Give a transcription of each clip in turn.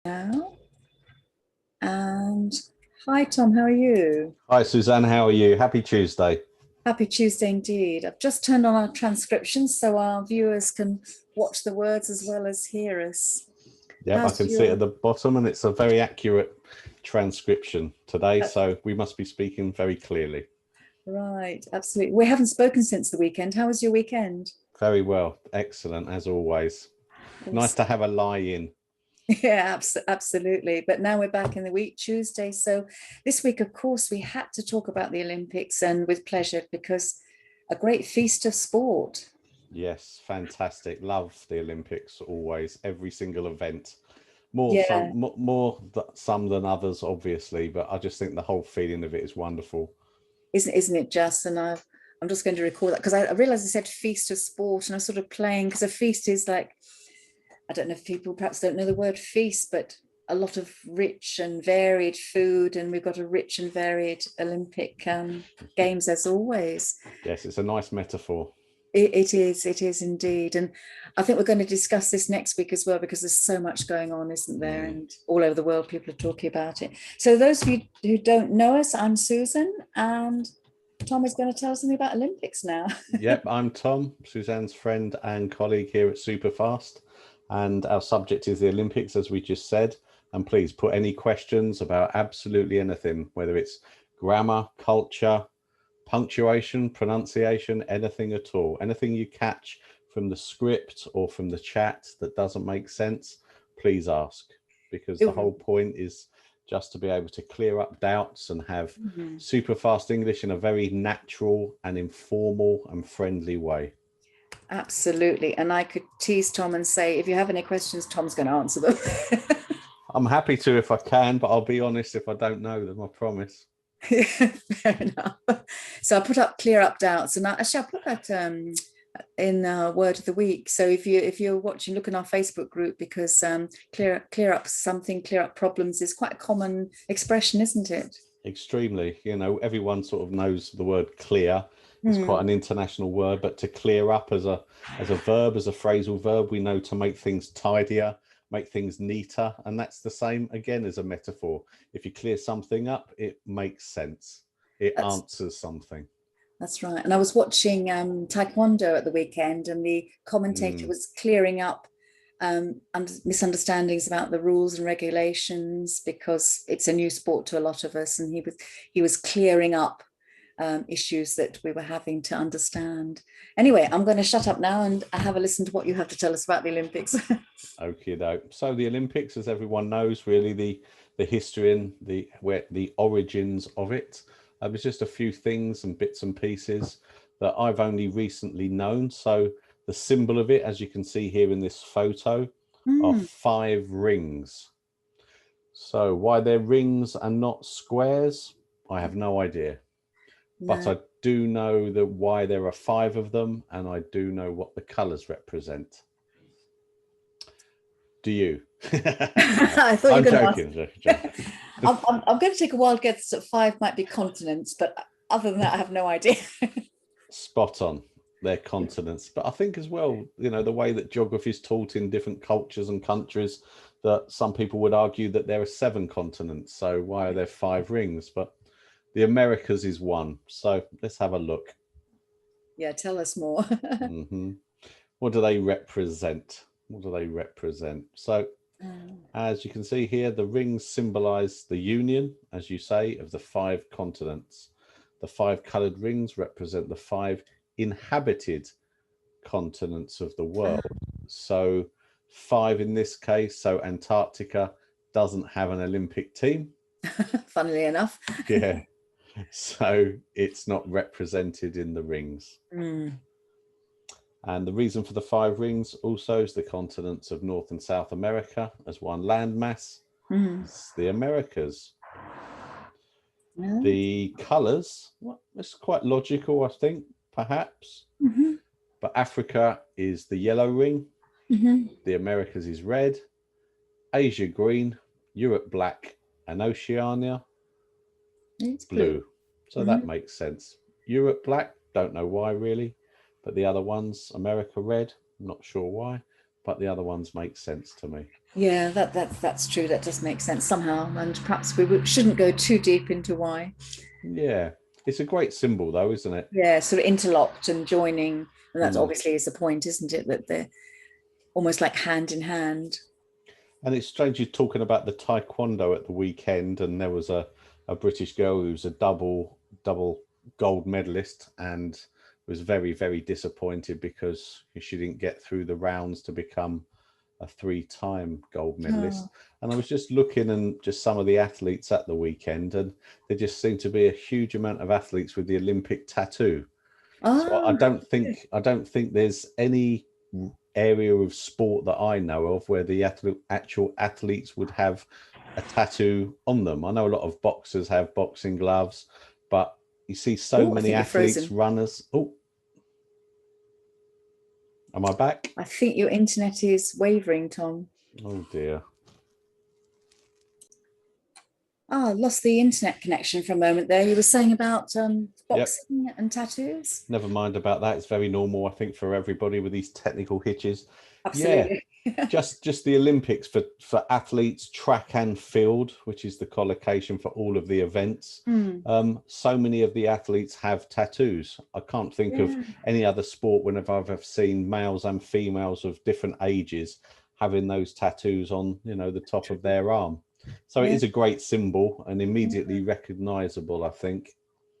Now. And hi, Tom, how are you? Hi, Suzanne. How are you? Happy Tuesday. Happy Tuesday indeed. I've just turned on our transcription so our viewers can watch the words as well as hear us. Yep, I How's can see it at your, the bottom, and it's a very accurate transcription today, that's so we must be speaking very clearly. right, absolutely. We haven't spoken since the weekend. How was your weekend? Very well. Excellent, as always. Nice to Awesome. have a lie-in. Yeah, absolutely. But now we're back in the week, Tuesday. So this week, of course, we had to talk about the Olympics and with pleasure because a great feast of sport. Yes, fantastic. Love the Olympics always. Every single event. More Yeah, some than others, obviously, but I just think the whole feeling of it is wonderful. isn't it just? I'm just going to record that because I realized I said feast of sport and I was sort of playing because a feast is like, I don't know if people perhaps don't know the word feast, but a lot of rich and varied food, and we've got a rich and varied Olympic games as always. Yes, it's a nice metaphor. It is indeed. And I think we're going to discuss this next week as well, because there's so much going on, isn't there? Mm. And all over the world, people are talking about it. So, those of you who don't know us, I'm Susan, and Tom is going to tell us something about Olympics now. Yep, I'm Tom, Suzanne's friend and colleague here at Superfast, and our subject is the Olympics, as we just said. And please put any questions about absolutely anything, whether it's grammar, culture, punctuation, pronunciation, anything at all. Anything you catch from the script or from the chat that doesn't make sense, please ask, because the whole point is just to be able to clear up doubts and have super fast English in a very natural and informal and friendly way. Absolutely. And I could tease Tom and say, if you have any questions, Tom's going to answer them. I'm happy to if I can, but I'll be honest if I don't know them, I promise. Fair enough. So I put up clear up doubts, and actually I put that in word of the week. So if you're watching, look in our Facebook group, because clear up something, clear up problems is quite a common expression, isn't it? Extremely. Everyone sort of knows the word clear. It's quite Mm, an international word, but to clear up as a verb, as a phrasal verb, we know to make things tidier, make things neater, and that's the same again as a metaphor. If you clear something up, it makes sense. It that's answers something. that's right. And I was watching Taekwondo at the weekend, and the commentator Mm. was clearing up misunderstandings about the rules and regulations, because it's a new sport to a lot of us, and he was clearing up issues that we were having to understand. Anyway, I'm going to shut up now and have a listen to what you have to tell us about the Olympics. Okay, though. So the Olympics, as everyone knows, really the history and the origins of it. There's just a few things and bits and pieces that I've only recently known. So the symbol of it, as you can see here in this photo, are Mm, 5 rings. So why they're rings and not squares, I have no idea. But no. I do know that why there are 5 of them, and I do know what the colours represent. Do you? No, I thought you I'm were going to ask. joking. Joking. I'm going to take a wild guess that five might be continents, but other than that, I have no idea. Spot on. Their continents, but I think as well, the way that geography is taught in different cultures and countries, that some people would argue that there are 7 continents. So why are there 5 rings? But the Americas is one. So let's have a look. Yeah, tell us more. hmm What do they represent? What do they represent? So as you can see here, the rings symbolize the union, as you say, of the 5 continents. The 5 colored rings represent the 5 inhabited continents of the world. So 5 in this case. So Antarctica doesn't have an Olympic team. Funnily enough. Yeah. So it's not represented in the rings. Mm. And the reason for the 5 rings also is the continents of North and South America as one landmass. Mm. It's the Americas. Yeah. The colours, well, it's quite logical, I think, perhaps. Mm-hmm. But Africa is the yellow ring, Mm-hmm. the Americas is red, Asia green, Europe black, and Oceania It's blue. blue. So Mm-hmm. that makes sense. Europe black, don't know why really, but the other ones, America red, not sure why, but the other ones make sense to me. Yeah, that's true. That does make sense somehow, and perhaps shouldn't go too deep into why. Yeah, it's a great symbol though, isn't it? Yeah, sort of interlocked and joining, and that's Mm. obviously is the point, isn't it? That they're almost like hand in hand. And it's strange you're talking about the taekwondo at the weekend, and there was a British girl who was a double gold medalist and was very, very disappointed because she didn't get through the rounds to become a three-time gold medalist. Oh, And I was just looking and just some of the athletes at the weekend, and there just seemed to be a huge amount of athletes with the Olympic tattoo. So oh, I don't think there's any area of sport that I know of where the actual athletes would have a tattoo on them. I know a lot of boxers have boxing gloves, but you see so oh, I many think you're athletes, frozen. runners. Oh, am I back? I think your internet is wavering, Tom. Oh dear. Oh, lost the internet connection for a moment there. You were saying about Yep. boxing and tattoos. Never mind about that. It's very normal, I think, for everybody with these technical hitches. Yeah, Absolutely. just the Olympics for athletes, track and field, which is the collocation for all of the events. Hmm. So many of the athletes have tattoos. I can't think of Yeah. any other sport whenever I've ever seen males and females of different ages having those tattoos on, the top of True. their arm. So it Yeah. is a great symbol and Yeah. immediately recognizable, I think.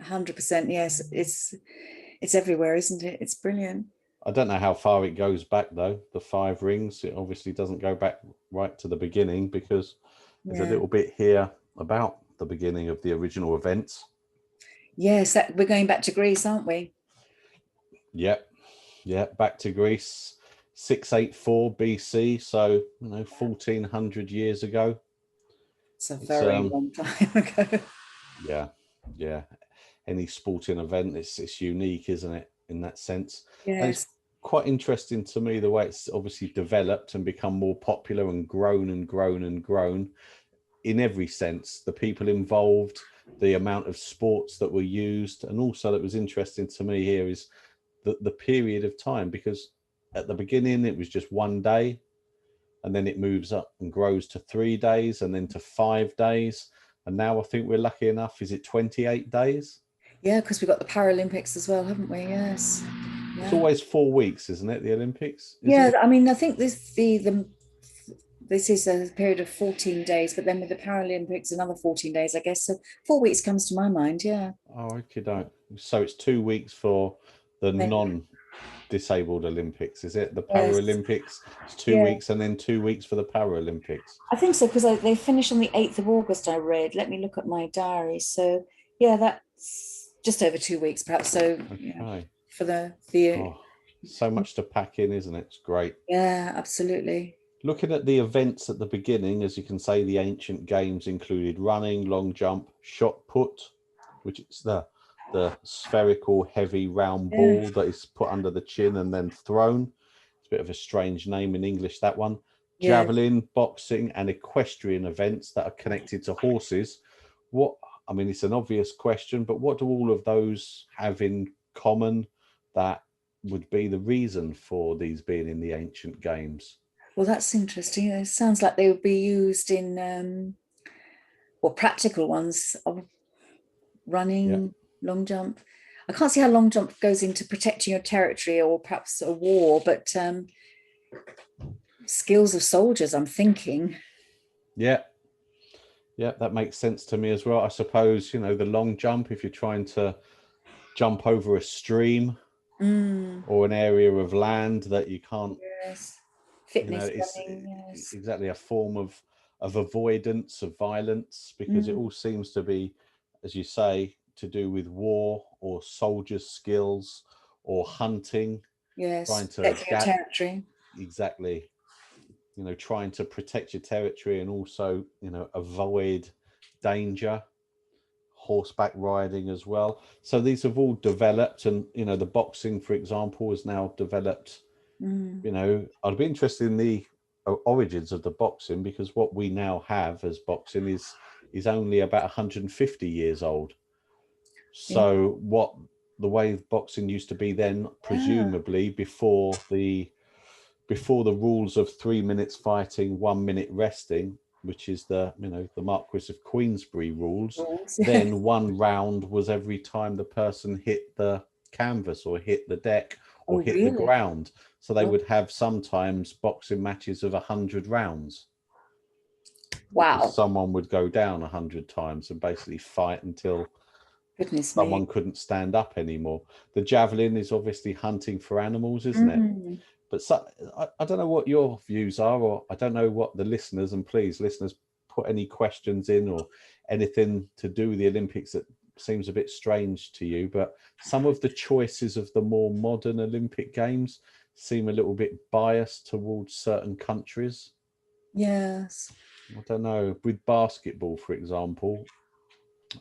100%. Yes. It's everywhere, isn't it? It's brilliant. I don't know how far it goes back though. The five rings. It obviously doesn't go back right to the beginning because there's a Yeah. little bit here about the beginning of the original events. Yes, we're going back to Greece, aren't we? Yep, yeah, back to Greece, 684 BC. So 1400 years ago. It's a It's very long time ago. yeah, yeah. Any sporting event, it's unique, isn't it, in that sense? And it's Yes. quite interesting to me the way it's obviously developed and become more popular and grown and grown and grown in every sense. The people involved, the amount of sports that were used, and also that was interesting to me here is the period of time, because at the beginning it was just one day, and then it moves up and grows to 3 days and then to 5 days. And now I think we're lucky enough, is it 28 days? Yeah, because we've got the Paralympics as well, haven't we? Yes. It's Yeah. always 4 weeks, isn't it? The Olympics, is Yeah, it? I mean, I think this is a period of 14 days, but then with the Paralympics, another 14 days, I guess. So 4 weeks comes to my mind. Yeah. Oh, okay, don't. So it's 2 weeks for the Yeah. non-disabled Olympics, is it? The Yes. Paralympics, it's two Yeah. weeks and then 2 weeks for the Paralympics. I think so because they finish on the 8th of August, I read. Let me look at my diary. So, yeah, that's just over 2 weeks, perhaps. So, yeah, Okay. for the Oh, so much to pack in, isn't it? It's great. yeah, absolutely. Looking at the events at the beginning, as you can say, the ancient games included running, long jump, shot put, which is the spherical, heavy, round Yeah. ball that is put under the chin and then thrown. It's a bit of a strange name in English, that one. Yeah. Javelin, boxing, and equestrian events that are connected to horses. What, I mean, it's an obvious question, but what do all of those have in common that would be the reason for these being in the ancient games? Well, that's interesting. It sounds like they would be used in well, practical ones of Yeah. running, long jump. I can't see how long jump goes into protecting your territory or perhaps a war, but skills of soldiers, I'm thinking. Yeah, yeah, that makes sense to me as well. I suppose, the long jump, if you're trying to jump over a stream Mm, or an area of land that you can't, yes. Fitness it's running, yes. exactly a form of avoidance of violence, because it Mm, all seems to be, as you say, to do with war or soldiers' skills or hunting, trying yes. to Protecting your get territory. exactly, trying to protect your territory and also, avoid danger, horseback riding as well. So these have all developed, and the boxing, for example, has now developed. Mm, I'd be interested in the origins of the boxing, because what we now have as boxing is only about 150 years old. yeah. So what the way boxing used to be then, Yeah. presumably before the before the rules of 3 minutes fighting, 1 minute resting, which is the the Marquis of Queensberry rules, Rules. then one round was every time the person hit the canvas or hit the deck or Oh, hit the really? ground. So they Oh, would have sometimes boxing matches of 100 rounds, because wow. someone would go down 100 times and basically fight until Goodness me. someone couldn't stand up anymore. The javelin is obviously hunting for animals, isn't it? Mm. But so, I don't know what your views are, or I don't know what the listeners, and please, listeners, put any questions in or anything to do with the Olympics that seems a bit strange to you. But some of the choices of the more modern Olympic Games seem a little bit biased towards certain countries. Yes. I don't know. With basketball, for example,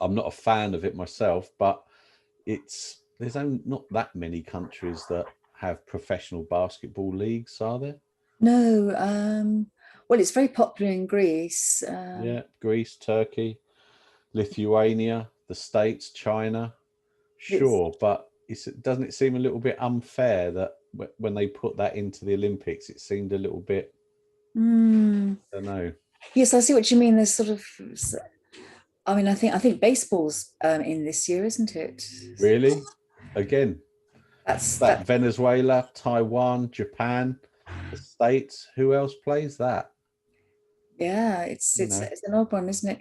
I'm not a fan of it myself, but there's not that many countries that have professional basketball leagues, are there? No. Well, it's very popular in Greece. Yeah, Greece, Turkey, Lithuania, the States, China. It's Sure, but doesn't it seem a little bit unfair that when they put that into the Olympics, it seemed a little bit, mm, I don't know. yes, I see what you mean. There's sort of, I mean, I think baseball's in this year, isn't it? Really? Again, That's that that. Venezuela, Taiwan, Japan, the States, who else plays that? Yeah, it's You it's know, it's an odd one, isn't it?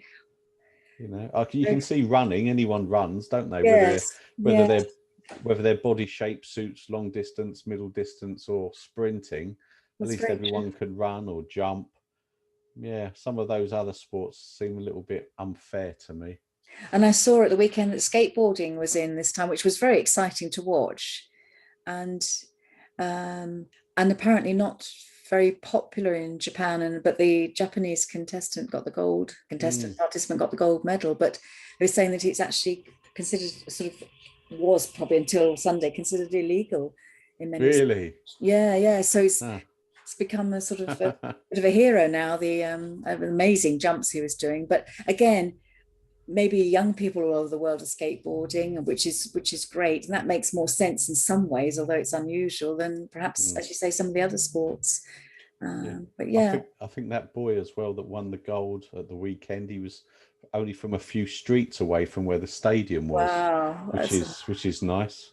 you can see running. Anyone runs, don't they? Yes. Whether Yeah. they're whether their body shape suits long distance, middle distance, or sprinting. At That's least very true. everyone can run or jump. Yeah, some of those other sports seem a little bit unfair to me. And I saw at the weekend that skateboarding was in this time, which was very exciting to watch, and um, and apparently not very popular in Japan. And but the Japanese Mm, participant got the gold medal. But they were saying that it's actually considered sort of was probably until Sunday considered illegal in many. really? Yeah, yeah. So Ah. it's become a sort of a bit of a hero now. The amazing jumps he was doing, but again, maybe young people all over the world are skateboarding, which is great, and that makes more sense in some ways, although it's unusual than perhaps, Mm, as you say, some of the other sports. yeah. But I yeah, think I think that boy as well that won the gold at the weekend, he was only from a few streets away from where the stadium was, wow, which is nice.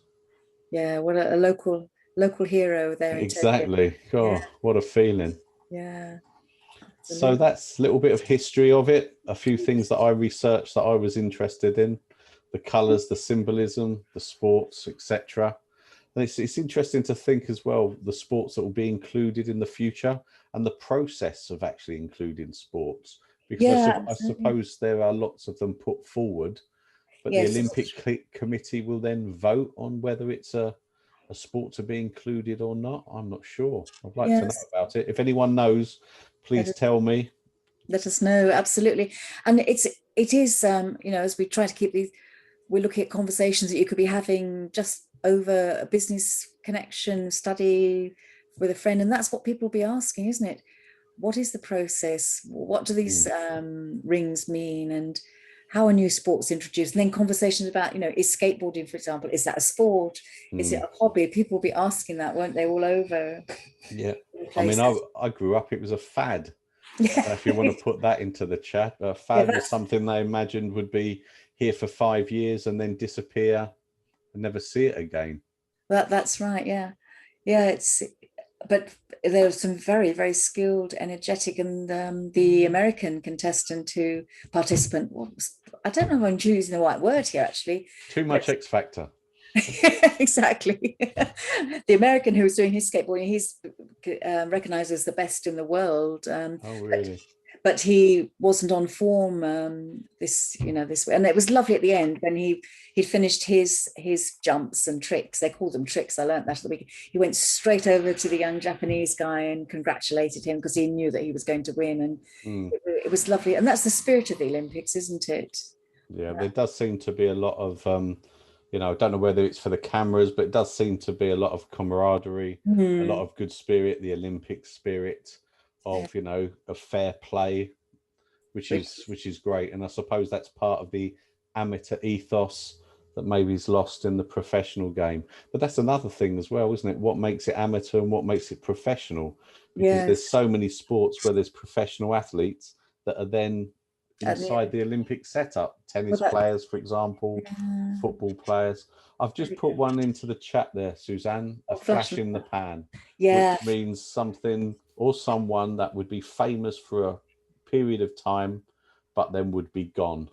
yeah, what a local hero there in Tokyo. Exactly. Yeah, God, what a feeling. yeah, So absolutely. that's a little bit of history of it. A few things that I researched that I was interested in: the colours, the symbolism, the sports, etc. And it's interesting to think as well the sports that will be included in the future and the process of actually including sports, because Yeah, I absolutely. suppose there are lots of them put forward, but the Yes, Committee will then vote on whether it's a sport to be included or not. I'm not sure. I'd like to know yes. about it. If anyone knows, please tell me. Let us know, absolutely. And it is as we try to keep these, we're looking at conversations that you could be having just over a business connection, study with a friend, and that's what people will be asking, isn't it? What is the process? What do these Mm, rings mean? And how are new sports introduced? And then conversations about, is skateboarding, for example, is that a sport? Is it mm. a hobby? People will be asking that, won't they, all over Yeah. the I mean, place. I grew up, it was a fad. Yeah, If you want to put that into the chat, a yeah, fad was something they imagined would be here for 5 years and then disappear and never see it again. that's right. Yeah, yeah. But there were some very, very skilled, energetic, and the American contestant who participant was, I don't know if I'm choosing the right word here actually, Too much but X Factor. exactly. The American who was doing his skateboarding, he's recognized as the best in the world. Oh, But really? but he wasn't on form this way, and it was lovely at the end when he'd finished his jumps and tricks. They call them tricks. I learned that at the weekend. He went straight over to the young Japanese guy and congratulated him because he knew that he was going to win, and Mm. it was lovely. And that's the spirit of the Olympics, isn't it? Yeah, there does seem to be a lot of, I don't know whether it's for the cameras, but it does seem to be a lot of camaraderie, a lot Mm. of good spirit, the Olympic spirit Yeah. of, of fair play, Which which is great. And I suppose that's part of the amateur ethos that maybe is lost in the professional game. But that's another thing as well, isn't it? What makes it amateur and what makes it professional? Because there's Yes. so many sports where there's professional athletes that are then And inside the Olympic setup. well, Tennis players, for example, yeah, football players. I've just put one into the chat there, Suzanne, a flash. flash in the pan, Yeah, which means something or someone that would be famous for a period of time, but then would be gone.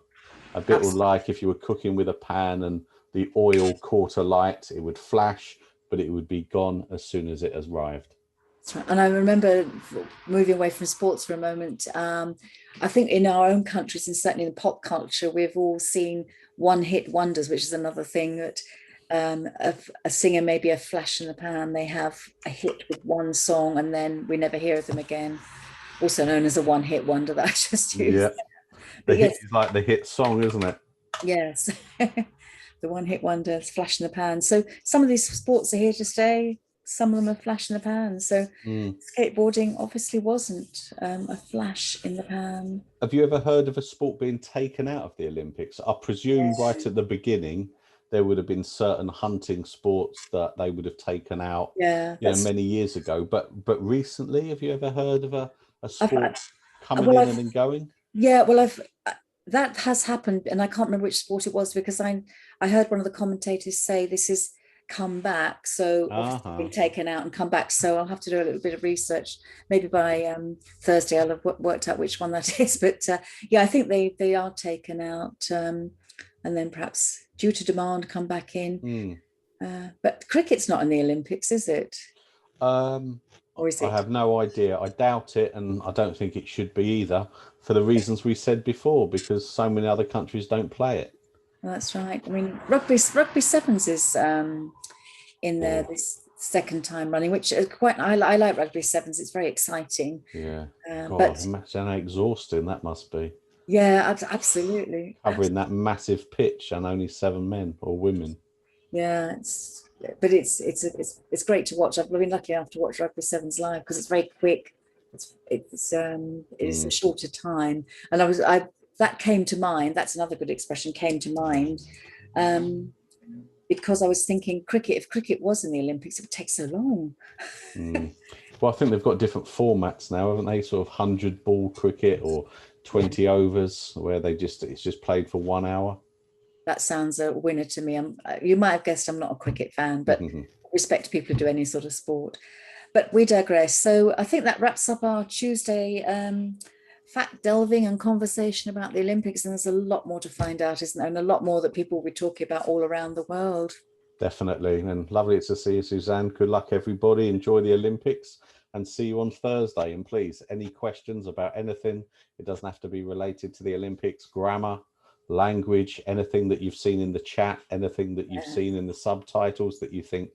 A bit like if you were cooking with a pan and the oil caught a light, it would flash, but it would be gone as soon as it has arrived. that's right. And I remember moving away from sports for a moment. I think in our own countries and certainly in pop culture, we've all seen one-hit wonders, which is another thing that a singer may be a flash in the pan. They have a hit with one song and then we never hear of them again. Also known as a one-hit wonder that I just used. Yeah, the hit is like the hit song, isn't it? Yes. The one-hit wonder, flash in the pan. So some of these sports are here to stay. Some of them are flash in the pan. So skateboarding obviously wasn't a flash in the pan. Have you ever heard of a sport being taken out of the Olympics? I presume right at the beginning there would have been certain hunting sports that they would have taken out, many years ago. But recently, have you ever heard of a sport coming in and then going? Yeah, well, that has happened, and I can't remember which sport it was because I heard one of the commentators say this is come back, so been taken out and come back. So I'll have to do a little bit of research. Maybe by Thursday I'll have worked out which one that is. But yeah, I think they are taken out, and then perhaps due to demand come back in. But cricket's not in the Olympics, is it? Or is it? I have no idea. I doubt it, and I don't think it should be either, for the reasons we said before, because so many other countries don't play it. That's right. I mean, rugby sevens is in there this second time running, which is quite. I like rugby sevens. It's very exciting. Yeah. But imagine how exhausting that must be. Yeah, absolutely. Covering that massive pitch and only 7 men or women. Yeah, it's great to watch. I've been lucky enough to watch rugby sevens live because it's very quick. It's a shorter time, and that came to mind. That's another good expression, came to mind, because I was thinking cricket. If cricket was in the Olympics, it would take so long. Well, I think they've got different formats now, haven't they? Sort of 100-ball cricket or 20 overs, where it's just played for 1 hour. That sounds a winner to me. You might have guessed I'm not a cricket fan, but respect people who do any sort of sport. But we digress. So I think that wraps up our Tuesday fact delving and conversation about the Olympics. And there's a lot more to find out, isn't there? And a lot more that people will be talking about all around the world. Definitely. And lovely to see you, Suzanne. Good luck, everybody. Enjoy the Olympics and see you on Thursday. And please, any questions about anything, it doesn't have to be related to the Olympics, grammar, language, anything that you've seen in the chat, anything that you've seen in the subtitles that you think,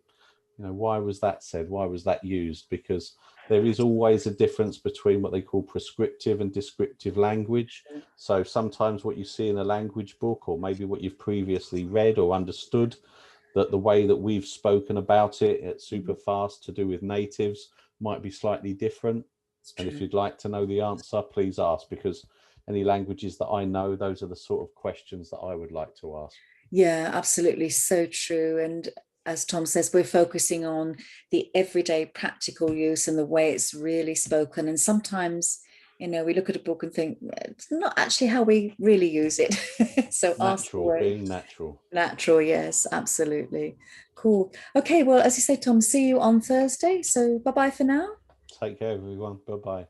why was that said? Why was that used? Because there is always a difference between what they call prescriptive and descriptive language. So sometimes what you see in a language book, or maybe what you've previously read or understood, that the way that we've spoken about it at Superfast to do with natives might be slightly different. And if you'd like to know the answer, please ask, because any languages that I know, those are the sort of questions that I would like to ask. Yeah, absolutely. So true. And as Tom says, we're focusing on the everyday practical use and the way it's really spoken. And sometimes, we look at a book and think it's not actually how we really use it. So ask for it. Being natural. Natural, yes, absolutely. Cool. Okay, well, as you say, Tom, see you on Thursday. So bye-bye for now. Take care, everyone. Bye-bye.